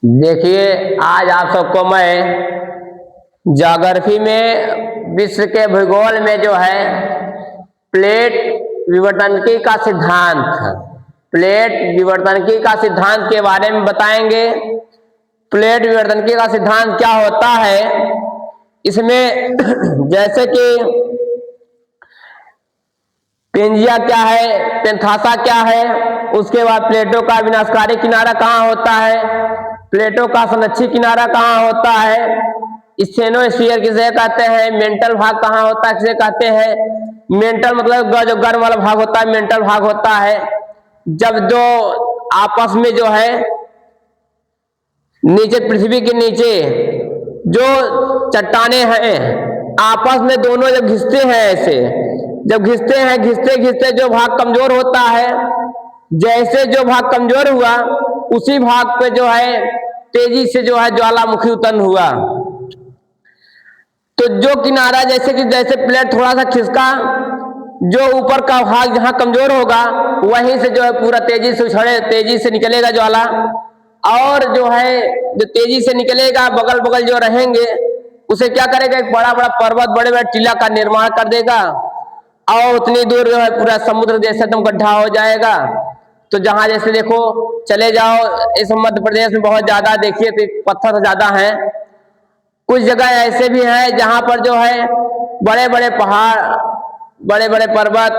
देखिए, आज आप सबको मैं ज्योग्राफी में विश्व के भूगोल में जो है प्लेट विवर्तनिकी का सिद्धांत के बारे में बताएंगे। प्लेट विवर्तनिकी का सिद्धांत क्या होता है, इसमें जैसे कि पेंजिया क्या है, पेंथासा क्या है, उसके बाद प्लेटों का विनाशकारी किनारा कहाँ होता है, प्लेटों का संरक्षी किनारा कहाँ होता है, स्टेनोस्फीयर किसे कहते हैं, मेंटल भाग कहाँ होता है किसे कहते हैं। मेंटल मतलब जो गर्म वाला भाग होता है, मेंटल भाग होता है। जब दो आपस में जो है नीचे पृथ्वी के नीचे जो चट्टाने हैं आपस में दोनों जब घिसते हैं, ऐसे जब घिसते हैं, घिसते घिसते जो भाग कमजोर होता है, जैसे जो भाग कमजोर हुआ उसी भाग पे जो है तेजी से जो है ज्वालामुखी उत्पन्न हुआ। तो जो किनारा जैसे प्लेट थोड़ा सा खिसका, जो ऊपर का भाग जहां कमजोर होगा वहीं से जो है पूरा तेजी से उछड़े, तेजी से निकलेगा ज्वाला, और जो है जो तेजी से निकलेगा बगल बगल जो रहेंगे उसे क्या करेगा, एक बड़ा बड़ा पर्वत, बड़े बड़े टीला का निर्माण कर देगा, और उतनी दूर जो है पूरा समुद्र जैसे एकदम गड्ढा हो जाएगा। तो जहां जैसे देखो चले जाओ, इस मध्य प्रदेश में बहुत ज्यादा देखिए तो पत्थर ज्यादा है। कुछ जगह ऐसे भी हैं जहां पर जो है बड़े बड़े पहाड़, बड़े बड़े पर्वत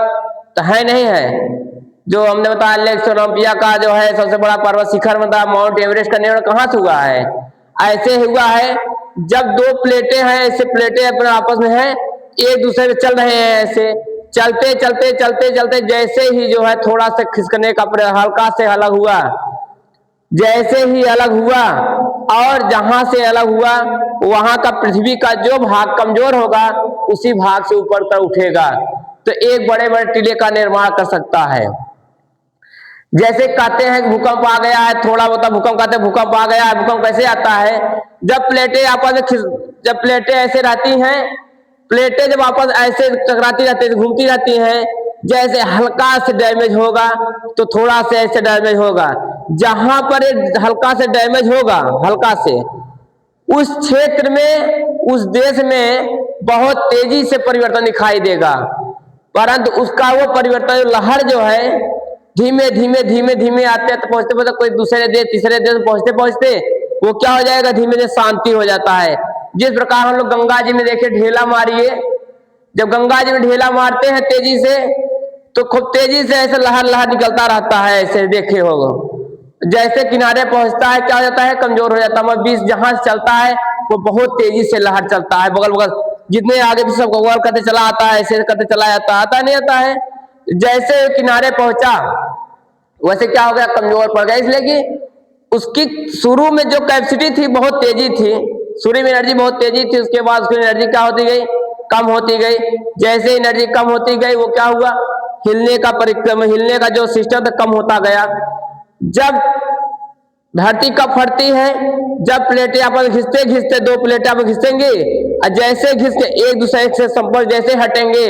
तो है नहीं है। जो हमने बताया लेक सोलम्पिया का जो है सबसे बड़ा पर्वत शिखर मतलब माउंट एवरेस्ट का निर्माण कहाँ से हुआ है, ऐसे हुआ है जब दो प्लेटें हैं, ऐसे प्लेटें अपने आपस में हैं, एक दूसरे में चल रहे हैं, ऐसे चलते चलते चलते चलते जैसे ही जो है थोड़ा सा खिसकने का हल्का से अलग हुआ, जैसे ही अलग हुआ और जहां से अलग हुआ वहां का पृथ्वी का जो भाग कमजोर होगा उसी भाग से ऊपर तक उठेगा, तो एक बड़े बड़े टीले का निर्माण कर सकता है। जैसे कहते हैं कि भूकंप आ गया है, थोड़ा बहुत भूकंप कहते हैं भूकंप आ गया है। भूकंप कैसे आता है, जब प्लेटें आपस में जब प्लेटें ऐसे रहती हैं, प्लेटें जब आपस ऐसे टकराती रहती है, घूमती रहती हैं, जैसे हल्का से डैमेज होगा तो थोड़ा से ऐसे डैमेज होगा, जहां पर हल्का से डैमेज होगा, हल्का से उस क्षेत्र में उस देश में बहुत तेजी से परिवर्तन दिखाई देगा, परंतु उसका वो परिवर्तन लहर जो है धीमे धीमे धीमे धीमे आते हैं, तो पहुंचते पहुंचते कोई दूसरे देश तीसरे देश पहुंचते पहुंचते वो क्या हो जाएगा, धीमे धीमे शांति हो जाता है। जिस प्रकार हम लोग गंगा जी में देखे ढेला मारिए, जब गंगा जी में ढेला मारते हैं तेजी से तो खूब तेजी से ऐसे लहर लहर निकलता रहता है, ऐसे देखे होगा। जैसे किनारे पहुंचता है क्या हो जाता है, कमजोर हो जाता है। मगर बीच जहां से चलता है वो बहुत तेजी से लहर चलता है, बगल बगल जितने आगे भी सब गौर करते चला आता है, ऐसे करते चला जाता है, आता नहीं आता है। जैसे किनारे पहुंचा वैसे क्या हो गया, कमजोर पड़ गया, इसलिए कि उसकी शुरू में जो कैपेसिटी थी बहुत तेजी थी, शुरू में एनर्जी बहुत तेजी थी, उसके बाद उसकी एनर्जी क्या होती गई, कम होती गई। जैसे एनर्जी कम होती गई वो क्या हुआ, हिलने का जो सिस्टम था कम होता गया। जब धरती कब फटती है, जब प्लेटें आपस घिसते घिसते दो प्लेटें आपस घिसेंगे और जैसे घिस के एक दूसरे से संपर्क जैसे हटेंगे,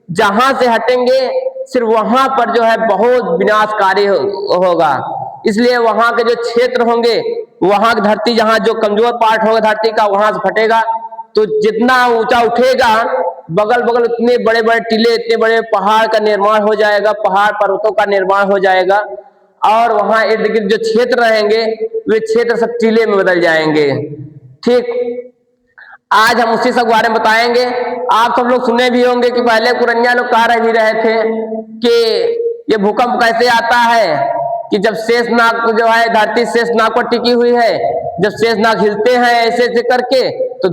जहां से हटेंगे सिर्फ वहां पर जो है बहुत विनाशकारी होगा। इसलिए वहां के जो क्षेत्र होंगे, वहां की धरती जहां जो कमजोर पार्ट होगा धरती का वहां से फटेगा, तो जितना ऊंचा उठेगा बगल बगल उतने बड़े बड़े टीले, इतने बड़े पहाड़ का निर्माण हो जाएगा, पहाड़ पर्वतों का निर्माण हो जाएगा, और वहां इर्द गिर्द जो क्षेत्र रहेंगे वे क्षेत्र सब टीले में बदल जाएंगे। ठीक, आज हम उसी सब बारे में बताएंगे। आप सब लोग सुने भी होंगे कि पहले पुरनिया लोग कह रहे थे कि ये भूकंप कैसे आता है, कि जब शेषनाग जो है धरती शेषनाग पर टिकी हुई है, जब शेषनाग हिलते हैं ऐसे ऐसे करके तो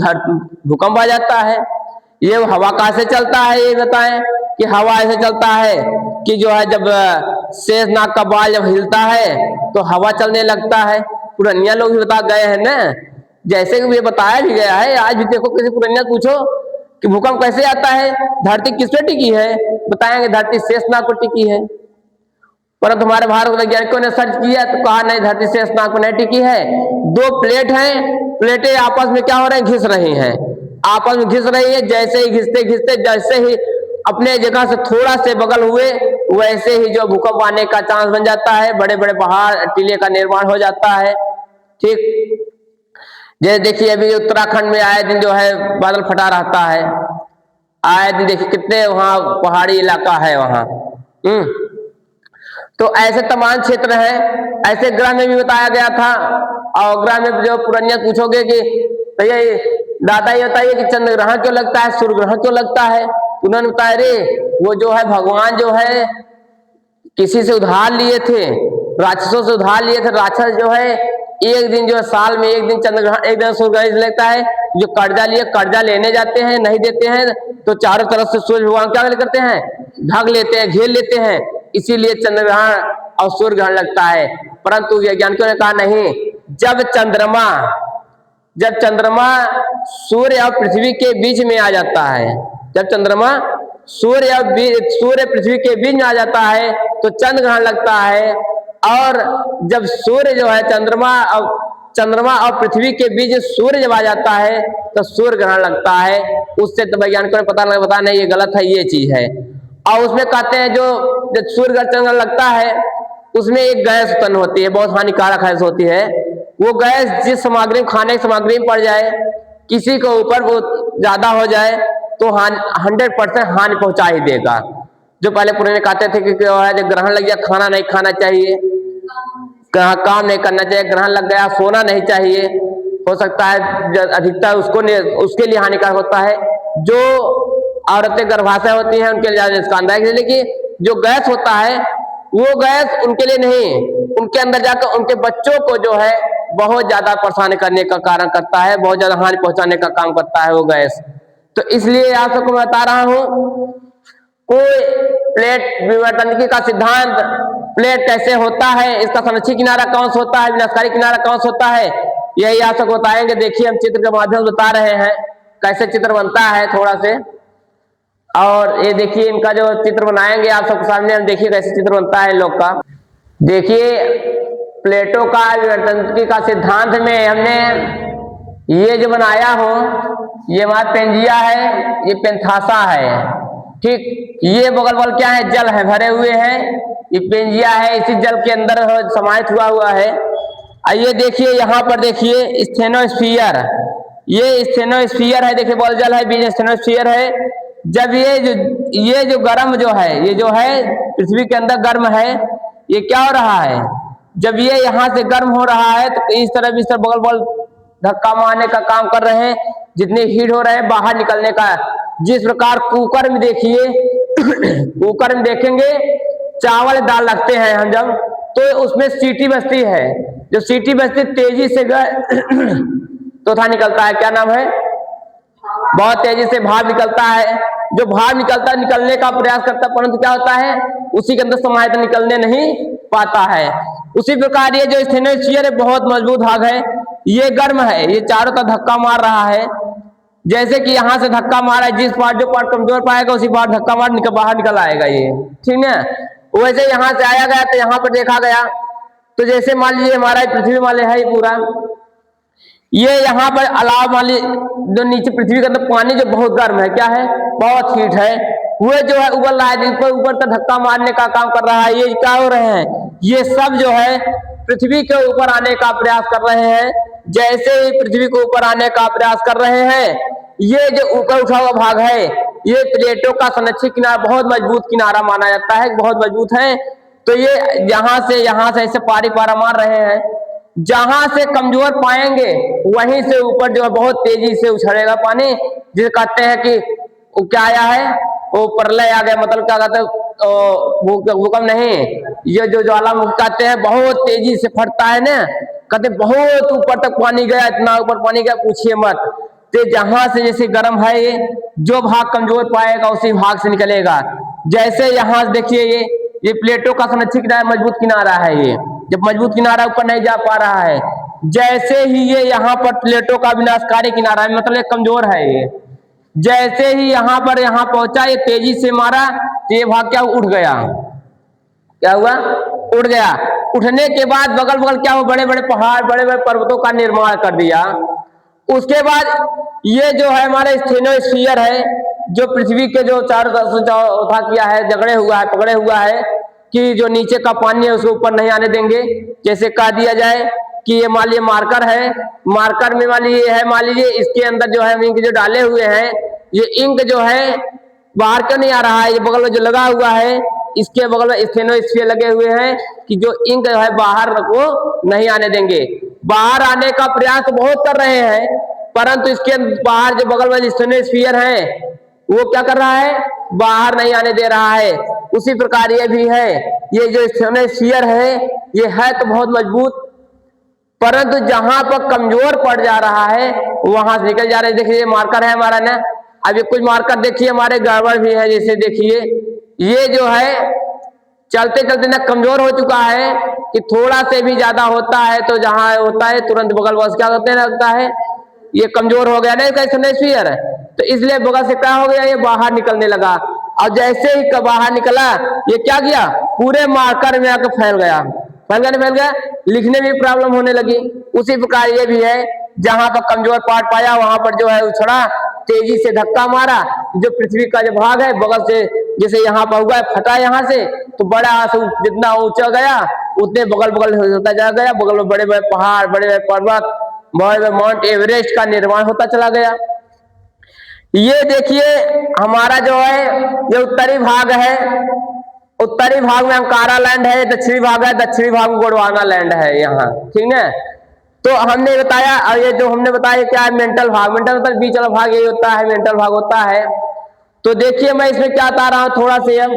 भूकंप आ जाता है। ये हवा कैसे चलता है, ये बताएं कि हवा ऐसे चलता है कि जो है जब शेषनाग का बाल जब हिलता है तो हवा चलने लगता है। पुरनिया लोग भी बता गए हैं ना, जैसे कि ये बताया भी गया है। आज भी देखो किसी पुरनिया पूछो कि भूकंप कैसे आता है, धरती किस पे टिकी है, बताएंगे धरती शेषनाग पर टिकी है। परंतु हमारे भारत वैज्ञानिकों ने सर्च किया तो कहा नहीं, धरती शेषनाग पर नहीं टिकी है। दो प्लेट हैं, प्लेटें आपस में क्या हो रहे हैं, घिस रही हैं, आपस में घिस रही है। जैसे ही घिसते घिसते जैसे ही अपने जगह से थोड़ा से बगल हुए वैसे ही जो भूकंप आने का चांस बन जाता है, बड़े बड़े पहाड़ टीले का निर्माण हो जाता है। ठीक। जैसे देखिए अभी उत्तराखंड में आए दिन जो है बादल फटा रहता है, आए दिन देखिए कितने वहाँ पहाड़ी इलाका है वहाँ। तो ऐसे तमाम क्षेत्र हैं। ऐसे ग्रह में भी बताया गया था, और ग्रह में जो पुरानिया पूछोगे कि भैया दादा ये बताइए कि चंद्र ग्रहण क्यों लगता है, सूर्य ग्रहण क्यों लगता है, उन्होंने बताया रे वो जो है भगवान जो है किसी से उधार लिए थे, राक्षसों से उधार लिए थे। राक्षस जो है एक दिन जो है साल में एक दिन चंद्र ग्रहण एक दिन सूर्य ग्रहण लगता है, जो कर्जा लिए कर्जा लेने जाते हैं नहीं देते हैं तो चारों तरफ से सूर्य भगवान क्या करते हैं, ढक लेते हैं, घेर लेते हैं, इसीलिए चंद्र ग्रहण और सूर्य ग्रहण लगता है। परंतु वैज्ञानिकों ने कहा नहीं, जब चंद्रमा सूर्य और पृथ्वी के बीच में आ जाता है, जब चंद्रमा सूर्य पृथ्वी के बीच में आ जाता है तो चंद्र ग्रहण लगता है। और जब सूर्य जो है चंद्रमा और पृथ्वी के बीच सूर्य जब आ जाता है तो सूर्य ग्रहण लगता है। उससे तो वैज्ञानिकों ने पता नहीं ये गलत है, ये चीज है। और उसमें कहते हैं जो सूर्य ग्रहण चंद्र लगता है उसमें एक गैस उत्पन्न होती है, बहुत हानिकारक गैस होती है। वो गैस जिस सामग्री में खाने की सामग्री में पड़ जाए, किसी के ऊपर वो ज्यादा हो जाए तो 100% हानि पहुंचा ही देगा। जो पहले पुराने कहते थे कि जब ग्रहण लग गया खाना नहीं खाना चाहिए, काम नहीं करना चाहिए, ग्रहण लग गया सोना नहीं चाहिए, हो सकता है अधिकतर उसके लिए हानिकारक होता है। जो औरतें गर्भाशय होती हैं उनके लिए ज्यादा नुकसानदायक है, लेकिन जो गैस होता है वो गैस उनके लिए नहीं, उनके अंदर जाकर उनके बच्चों को जो है बहुत ज्यादा परेशान करने का कारण करता है, बहुत ज्यादा हानि पहुंचाने का काम करता है वो गैस। तो इसलिए आप सबको मैं बता रहा हूं, कोई प्लेट विवर्तनिकी का सिद्धांत, प्लेट कैसे होता है, इसका संरक्षी किनारा कौन सा होता है, विनाशकारी किनारा कौन सा होता है, यही आप सबको बताएंगे। देखिए हम चित्र के माध्यम से बता रहे हैं कैसे चित्र बनता है थोड़ा से। और ये देखिए इनका जो चित्र बनाएंगे आप सबके सामने, हम देखिए कैसे चित्र बनता है लोग का। देखिए प्लेटों का विवर्तनिकी का सिद्धांत में हमने ये जो बनाया हो, ये हमारा पेंजिया है, ये पेंथासा है, ठीक। ये बगल बगल क्या है, जल है, भरे हुए हैं, ये पेंजिया है, इसी जल के अंदर समाहित हुआ है। आइए देखिए यहाँ पर देखिए स्टेनोस्फीयर, ये स्टेनोस्फीयर है, देखिए बॉल जल है, बीच स्टेनोस्फीयर है। जब ये जो गर्म जो है, ये जो है पृथ्वी के अंदर गर्म है, ये क्या हो रहा है, जब ये यहाँ से गर्म हो रहा है तो इस तरह बगल बगल धक्का मारने का काम कर रहे हैं, जितने हीट हो रहे हैं बाहर निकलने का। जिस प्रकार कुकर में देखिए कुकर में देखेंगे चावल दाल रखते हैं हम जब, तो उसमें सीटी बजती है, जो सीटी बजती तेजी से तोथा निकलता है, क्या नाम है, बहुत तेजी से भाप निकलता है। जो भाप निकलने का प्रयास करता है, परंतु क्या होता है उसी के अंदर समाहित निकलने नहीं पाता है। उसी प्रकार ये जो स्टेनोस्फीयर है बहुत मजबूत भाग है, ये गर्म है, ये चारों तरफ धक्का मार रहा है। जैसे कि यहाँ से धक्का मारा है, जो पार्ट कमजोर पाएगा उसी पार्ट धक्का मार बाहर निकल आएगा, ये ठीक है। वैसे यहाँ से आया गया तो यहाँ पर देखा गया, तो जैसे मान लीजिए हमारा पृथ्वी वाले है पूरा, ये यहाँ पर अलाव मान लीजिए जो नीचे पृथ्वी के अंदर पानी जो बहुत गर्म है, क्या है, बहुत हीट है, वो जो है उबल रहा है, ऊपर तक धक्का मारने का काम कर रहा है। ये क्या हो रहे हैं, ये सब जो है पृथ्वी के ऊपर आने का प्रयास कर रहे हैं। जैसे ही पृथ्वी के ऊपर आने का प्रयास कर रहे हैं, ये जो ऊपर उठा हुआ भाग है, ये प्लेटों का संरक्षित किनारा, बहुत मजबूत किनारा माना जाता है, बहुत मजबूत है। तो ये यहाँ से ऐसे पारा मार रहे हैं, जहां से कमजोर पाएंगे वहीं से ऊपर जो है बहुत तेजी से उछलेगा पानी, जिसे कहते हैं कि वो क्या आया है, वो प्रलय आ गया, मतलब क्या कहते हैं भूकंप नहीं, ये जो ज्वालामुखी कहते हैं बहुत तेजी से फटता है ना, कहते बहुत ऊपर तक पानी गया, इतना ऊपर पानी गया पूछिए मत। तो जहां से जैसे गर्म है, ये जो भाग कमजोर पाएगा उसी भाग से निकलेगा। जैसे यहाँ देखिए ये प्लेटों का संरक्षित किनारा, मजबूत किनारा है, ये जब मजबूत किनारा ऊपर नहीं जा पा रहा है, जैसे ही ये यहाँ पर प्लेटों का विनाशकारी किनारा है, मतलब कमजोर है, ये जैसे ही यहाँ पहुंचा, ये तेजी से मारा तो ये भाग क्या उठ गया, क्या हुआ, उठ गया। उठने के बाद बगल बगल क्या हुआ, बड़े बड़े पहाड़, बड़े बड़े पर्वतों का निर्माण कर दिया। उसके बाद ये जो है हमारा स्टेनोस्फीयर है, जो पृथ्वी के जो चारों तरफ चौथा किया है, पकड़े हुआ है कि जो नीचे का पानी है उसको ऊपर नहीं आने देंगे। जैसे कह दिया जाए कि ये मान लीजिए मार्कर है, मार्कर में मान लीजिए है, मान लीजिए इसके अंदर जो है इंक जो डाले हुए हैं, ये इंक जो है बाहर क्यों नहीं आ रहा है, ये बगल में जो लगा हुआ है इसके बगल में स्टेनोस्फीयर लगे हुए हैं कि जो इंक जो है बाहर को नहीं आने देंगे। बाहर आने का प्रयास बहुत कर रहे हैं, परंतु इसके बाहर जो बगल में स्टेनोस्फीयर है वो क्या कर रहा है, बाहर नहीं आने दे रहा है। उसी प्रकार ये भी है, ये जो स्टेनोस्फीयर है ये है तो बहुत मजबूत, परंतु जहां पर कमजोर पड़ जा रहा है वहां से निकल जा रहे हैं। देखिए मार्कर है हमारा ना, अभी कुछ मार्कर देखिए हमारे गड़बड़ भी है, जैसे देखिए ये जो है चलते चलते ना कमजोर हो चुका है कि थोड़ा से भी ज्यादा होता है तो जहां होता है तुरंत बगल बस क्या होते लगता है, ये कमजोर हो गया ना इसका स्टेनोस्फीयर, तो इसलिए बगल से क्या हो गया, ये बाहर निकलने लगा। और जैसे ही बाहर निकला ये क्या किया, पूरे मार्कर में आकर फैल गया, फैल गया नहीं फैल गया, लिखने में प्रॉब्लम होने लगी। उसी प्रकार ये भी है, जहां पर कमजोर पार्ट पाया वहां पर जो है उछड़ा, तेजी से धक्का मारा, जो पृथ्वी का जो भाग है बगल से जैसे यहाँ पर हुआ है फटा यहाँ से, तो बड़ा जितना ऊंचा गया उतने बगल बगल होता जा गया, बगल में बड़े बड़े पहाड़, बड़े बड़े पर्वत, बड़े बड़े माउंट एवरेस्ट का निर्माण होता चला गया। ये देखिए हमारा जो है ये उत्तरी भाग है, उत्तरी भाग में अंकारा लैंड है, दक्षिणी भाग है, दक्षिणी भाग में गोंडवाना लैंड है यहाँ, ठीक है। तो हमने बताया, और ये जो हमने बताया क्या है, मेंटल भाग, मेंटल मतलब बीच वाला भाग यही होता है, मेंटल भाग होता है। तो देखिए मैं इसमें क्या बता रहा हूं थोड़ा से हम,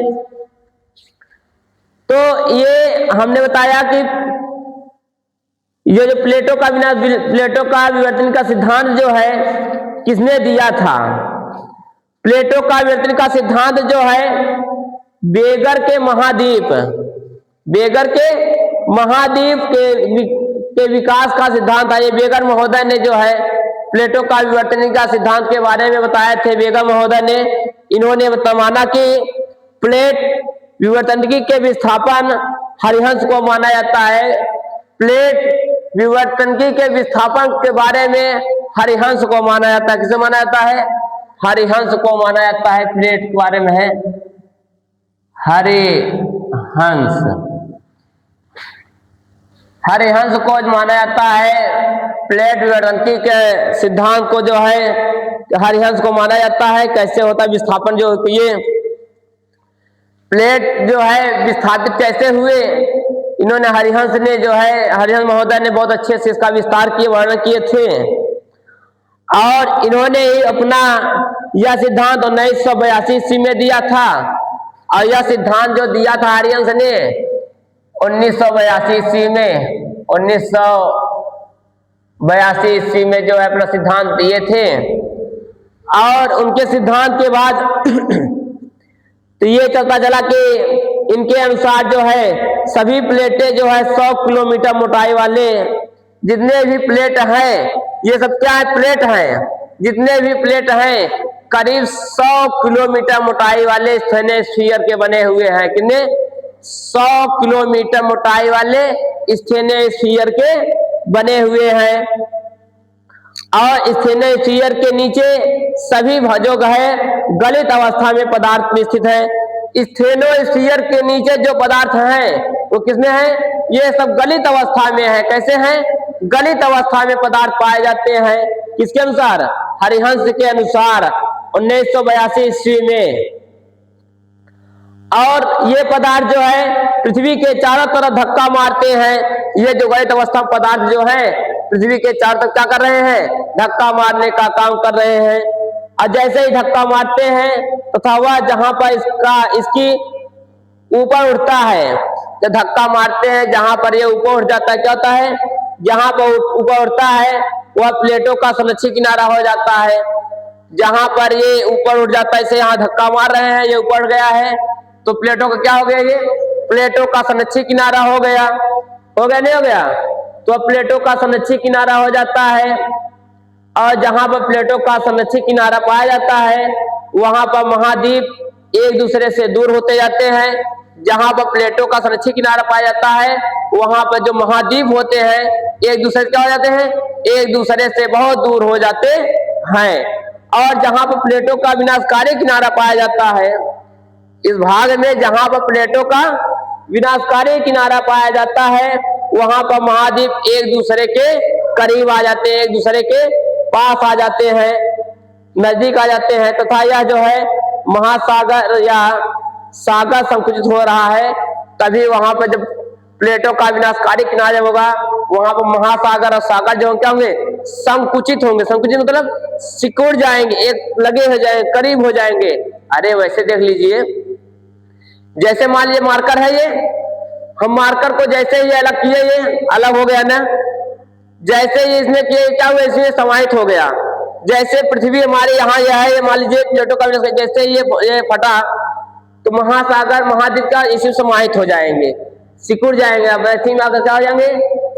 तो ये हमने बताया कि ये जो प्लेटो का विवर्तन का सिद्धांत जो है किसने दिया था, प्लेटो का विवर्तन का सिद्धांत जो है बेगर के महाद्वीप, बेगर के महाद्वीप के विकास का सिद्धांत है। ये बेगर महोदय ने जो है प्लेटो का विवर्तन का सिद्धांत के बारे में बताए थे, बेगर महोदय ने, इन्होंने माना कि प्लेट विवर्तनिकी के विस्थापन हरिहंस को माना जाता है, प्लेट विवर्तनिकी के विस्थापन के बारे में हरिहंस को माना जाता है, किसे माना जाता है, हरिहंस को माना जाता है, प्लेट के बारे में है हरिहंस, हरिहंस को माना जाता है, प्लेट विवर्तनिकी के सिद्धांत को जो है हरिहंस को माना जाता है। कैसे होता है विस्थापन, जो ये प्लेट जो है विस्थापित कैसे हुए, इन्होंने हरिहंस ने जो है, हरिहंस महोदय ने बहुत अच्छे से इसका विस्तार किए, वर्णन किए थे, और इन्होंने ही अपना यह सिद्धांत 1982 ईस्वी में दिया था, और यह सिद्धांत जो दिया था हरिहंस ने 1982 ईस्वी में, 1982 ईस्वी में जो है अपना सिद्धांत दिए थे। और उनके सिद्धांत के बाद तो ये चलता चला कि इनके अनुसार जो है सभी प्लेटें जो है 100 किलोमीटर मोटाई वाले जितने भी प्लेट हैं, ये सब क्या है, प्लेट हैं, जितने भी प्लेट हैं करीब 100 किलोमीटर मोटाई वाले स्टेनोस्फीयर के बने हुए हैं। कितने, 100 किलोमीटर मोटाई वाले स्टेनोस्फीयर के बने हुए हैं। और स्टेनोस्फीयर के नीचे सभी जो है गलित अवस्था में पदार्थ स्थित है। स्टेनोस्फीयर के नीचे जो पदार्थ हैं वो किसमें है, ये सब गलित अवस्था में है। कैसे हैं, गलित अवस्था में पदार्थ पाए जाते हैं, किसके अनुसार, हरिहंस के अनुसार 1982 ईस्वी में। और ये पदार्थ जो है पृथ्वी के चारों तरफ धक्का मारते हैं। ये जो गलित अवस्था पदार्थ जो है पृथ्वी के चारों तरफ क्या कर रहे हैं, धक्का मारने का काम कर रहे हैं। और जैसे ही धक्का मारते हैं तथा वह जहां पर इसकी ऊपर उठता है, जब धक्का मारते हैं जहां पर ये ऊपर उठ जाता है, क्या होता है, जहां पर ऊपर उठता है वह प्लेटों का संरक्षी किनारा हो जाता है। जहां पर ये ऊपर उठ जाता है, इसे यहाँ धक्का मार रहे हैं, ये ऊपर गया है तो प्लेटों का क्या हो गया, ये प्लेटों का संरक्षी किनारा हो गया, नहीं हो गया, तो प्लेटों का संरक्षी किनारा हो जाता है। और जहां पर प्लेटों का संरक्षी किनारा पाया जाता है वहां पर महाद्वीप एक दूसरे से दूर होते जाते हैं। जहां पर प्लेटों का संरक्षी किनारा पाया जाता है वहां पर जो महाद्वीप होते हैं एक दूसरे से क्या हो जाते हैं, एक दूसरे से बहुत दूर हो जाते हैं। और जहां पर प्लेटों का विनाशकारी किनारा पाया जाता है, इस भाग में जहां पर प्लेटों का विनाशकारी किनारा पाया जाता है वहां पर महाद्वीप एक दूसरे के करीब आ जाते हैं, एक दूसरे के पास आ जाते हैं, नजदीक आ जाते हैं, तथा यह जो है महासागर या सागर संकुचित हो रहा है। तभी वहां पर जब प्लेटों का विनाशकारी किनारे होगा, वहां पर महासागर और सागर जो क्या होंगे, संकुचित होंगे। संकुचित मतलब सिकुड़ जाएंगे, एक लगे हो जाएंगे, करीब हो जाएंगे। अरे वैसे देख लीजिए, जैसे मान लीजिए मार्कर है ये, हम मार्कर को जैसे ही अलग किए, ये अलग हो गया ना, जैसे ही इसमें किए क्या हुआ, इसमें समाहित हो गया। जैसे पृथ्वी हमारे यहाँ यह है, मान लीजिए प्लेटों का जैसे ये फटा, तो महासागर महाद्वीप का इसी समाहित हो जाएंगे, सिकुड़ जाएंगे। अब इसी में आकर क्या हो जाएंगे,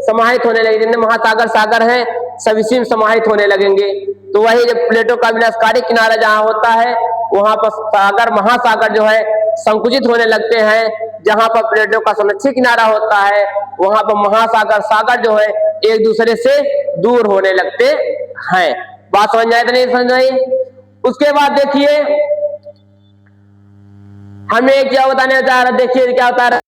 समाहित होने लगेंगे। जितने महासागर सागर हैं सब इसी में समाहित होने लगेंगे। तो वही जब प्लेटों का विनाशकारी किनारा जहां होता है, वहां पर सागर महासागर जो है संकुचित होने लगते हैं। जहां पर प्लेटों का संरक्षित किनारा होता है, वहां पर महासागर सागर जो है एक दूसरे से दूर होने लगते हैं। बात समझ आए तो नहीं समझ आई? उसके बाद देखिए हमें क्या बताने जा रहा, देखिए क्या होता है।